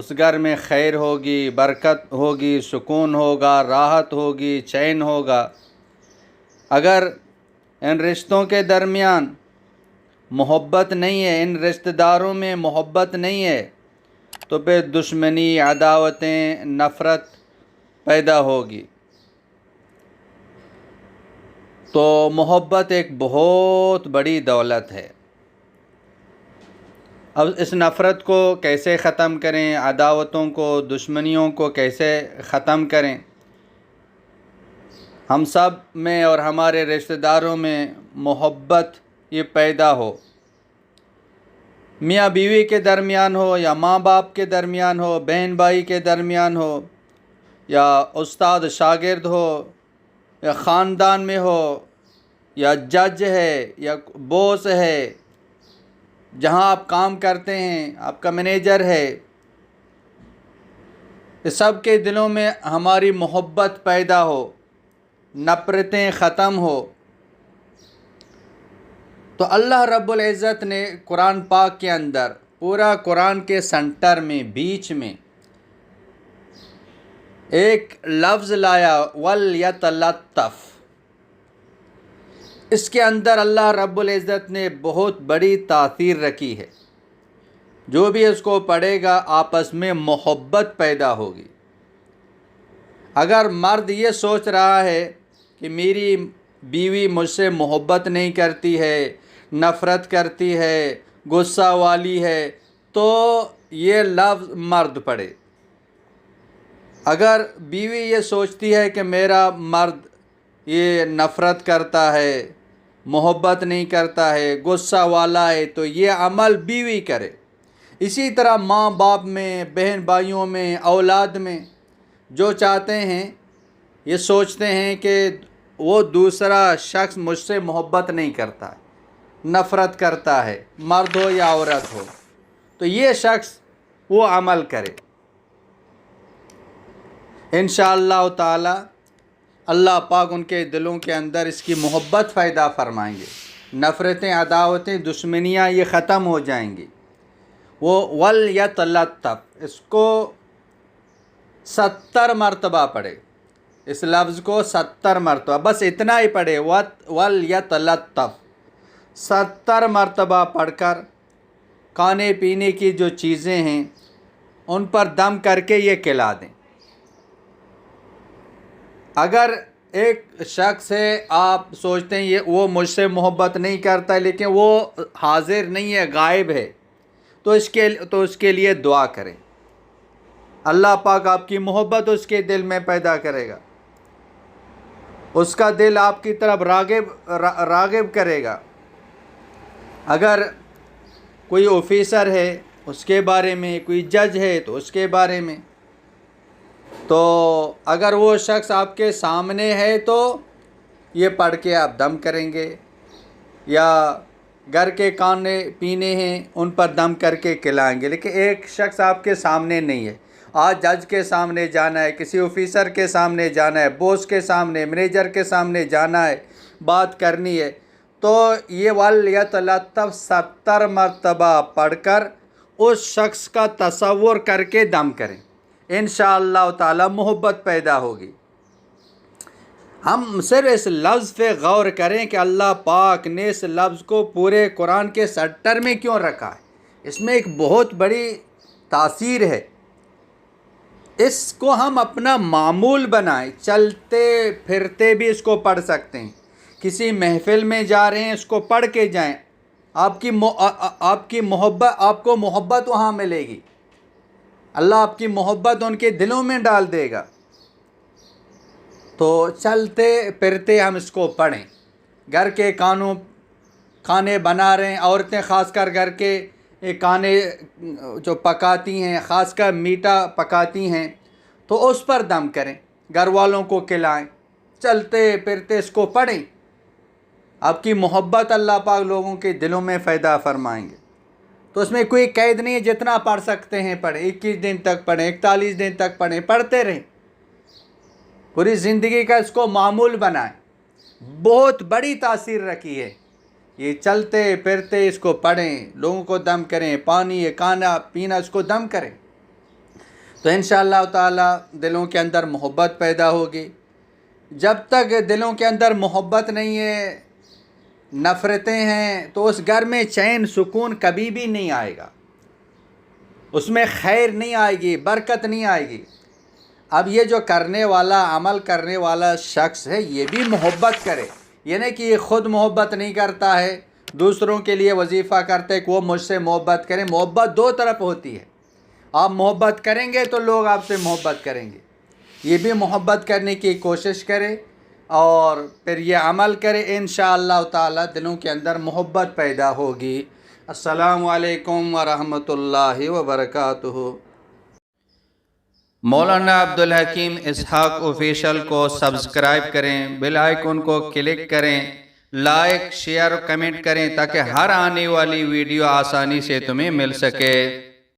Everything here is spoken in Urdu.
اس گھر میں خیر ہوگی، برکت ہوگی، سکون ہوگا، راحت ہوگی، چین ہوگا۔ اگر ان رشتوں کے درمیان محبت نہیں ہے، ان رشتہ داروں میں محبت نہیں ہے، تو پھر دشمنی، عداوتیں، نفرت پیدا ہوگی۔ تو محبت ایک بہت بڑی دولت ہے۔ اب اس نفرت کو کیسے ختم کریں، عداوتوں کو، دشمنیوں کو کیسے ختم کریں؟ ہم سب میں اور ہمارے رشتہ داروں میں محبت یہ پیدا ہو، میاں بیوی کے درمیان ہو، یا ماں باپ کے درمیان ہو، بہن بھائی کے درمیان ہو، یا استاد شاگرد ہو، یا خاندان میں ہو، یا جج ہے، یا بوس ہے، جہاں آپ کام کرتے ہیں، آپ کا مینیجر ہے، اس سب کے دلوں میں ہماری محبت پیدا ہو، نفرتیں ختم ہو۔ تو اللہ رب العزت نے قرآن پاک کے اندر، پورا قرآن کے سنٹر میں، بیچ میں ایک لفظ لایا، وَلْيَتَلَطَّفْ۔ اس کے اندر اللہ رب العزت نے بہت بڑی تاثیر رکھی ہے۔ جو بھی اس کو پڑھے گا آپس میں محبت پیدا ہوگی۔ اگر مرد یہ سوچ رہا ہے کہ میری بیوی مجھ سے محبت نہیں کرتی ہے، نفرت کرتی ہے، غصہ والی ہے، تو یہ لفظ مرد پڑھے۔ اگر بیوی یہ سوچتی ہے کہ میرا مرد یہ نفرت کرتا ہے، محبت نہیں کرتا ہے، غصہ والا ہے، تو یہ عمل بیوی کرے۔ اسی طرح ماں باپ میں، بہن بھائیوں میں، اولاد میں جو چاہتے ہیں، یہ سوچتے ہیں کہ وہ دوسرا شخص مجھ سے محبت نہیں کرتا ہے، نفرت کرتا ہے، مرد ہو یا عورت ہو، تو یہ شخص وہ عمل کرے۔ انشاءاللہ تعالی اللہ پاک ان کے دلوں کے اندر اس کی محبت پیدا فرمائیں گے، نفرتیں، عداوتیں، دشمنیاں یہ ختم ہو جائیں گی۔ وہ وَلْيَتَلَطَّفْ، اس کو 70 مرتبہ پڑھے، اس لفظ کو 70 مرتبہ، بس اتنا ہی پڑھے، وَلْيَتَلَطَّفْ، 70 مرتبہ پڑھ کر کھانے پینے کی جو چیزیں ہیں ان پر دم کر کے یہ کھلا دیں۔ اگر ایک شخص ہے، آپ سوچتے ہیں یہ وہ مجھ سے محبت نہیں کرتا ہے، لیکن وہ حاضر نہیں ہے، غائب ہے، تو اس کے لیے دعا کریں۔ اللہ پاک آپ کی محبت اس کے دل میں پیدا کرے گا، اس کا دل آپ کی طرف راغب کرے گا۔ اگر کوئی آفیسر ہے اس کے بارے میں، کوئی جج ہے تو اس کے بارے میں، تو اگر وہ شخص آپ کے سامنے ہے تو یہ پڑھ کے آپ دم کریں گے، یا گھر کے کھانے پینے ہیں ان پر دم کر کے کھلائیں گے۔ لیکن ایک شخص آپ کے سامنے نہیں ہے، آج جج کے سامنے جانا ہے، کسی آفیسر کے سامنے جانا ہے، باس کے سامنے، مینیجر کے سامنے جانا ہے، بات کرنی ہے، تو یہ وَلْيَتَلَطَّفْ 70 مرتبہ پڑھ کر اس شخص کا تصور کر کے دم کریں۔ انشاءاللہ تعالی محبت پیدا ہوگی۔ ہم صرف اس لفظ پہ غور کریں کہ اللہ پاک نے اس لفظ کو پورے قرآن کے سنٹر میں کیوں رکھا ہے۔ اس میں ایک بہت بڑی تاثیر ہے۔ اس کو ہم اپنا معمول بنائیں، چلتے پھرتے بھی اس کو پڑھ سکتے ہیں، کسی محفل میں جا رہے ہیں اس کو پڑھ کے جائیں، آپ کی محبت، آپ کو محبت وہاں ملے گی، اللہ آپ کی محبت ان کے دلوں میں ڈال دے گا۔ تو چلتے پھرتے ہم اس کو پڑھیں۔ گھر کے کھانے بنا رہے ہیں، عورتیں خاص کر گھر کے کھانے جو پکاتی ہیں، خاص کر میٹھا پکاتی ہیں، تو اس پر دم کریں، گھر والوں کو کھلائیں، چلتے پھرتے اس کو پڑھیں۔ آپ کی محبت اللہ پاک لوگوں کے دلوں میں پیدا فرمائیں گے۔ تو اس میں کوئی قید نہیں ہے، جتنا پڑھ سکتے ہیں پڑھیں، 21 دن تک پڑھیں، 41 دن تک پڑھیں، پڑھتے رہیں، پوری زندگی کا اس کو معمول بنائیں۔ بہت بڑی تاثیر رکھی ہے یہ، چلتے پھرتے اس کو پڑھیں، لوگوں کو دم کریں، پانی کھانا پینا اس کو دم کریں۔ تو انشاءاللہ تعالی دلوں کے اندر محبت پیدا ہوگی۔ جب تک دلوں کے اندر محبت نہیں ہے، نفرتیں ہیں، تو اس گھر میں چین سکون کبھی بھی نہیں آئے گا، اس میں خیر نہیں آئے گی، برکت نہیں آئے گی۔ اب یہ جو کرنے والا، عمل کرنے والا شخص ہے، یہ بھی محبت کرے، یہ نہیں کہ یہ خود محبت نہیں کرتا ہے، دوسروں کے لیے وظیفہ کرتے کہ وہ مجھ سے محبت کریں۔ محبت دو طرف ہوتی ہے، آپ محبت کریں گے تو لوگ آپ سے محبت کریں گے، یہ بھی محبت کرنے کی کوشش کرے اور پھر یہ عمل کرے، انشاءاللہ تعالی دلوں کے اندر محبت پیدا ہوگی۔ السلام علیکم ورحمۃ اللہ وبرکاتہ۔ مولانا عبدالحکیم اسحاق آفیشل کو سبسکرائب کریں، بیل آئیکن کو کلک کریں، لائک، شیئر، کمنٹ کریں تاکہ ہر آنے والی ویڈیو آسانی سے تمہیں مل سکے۔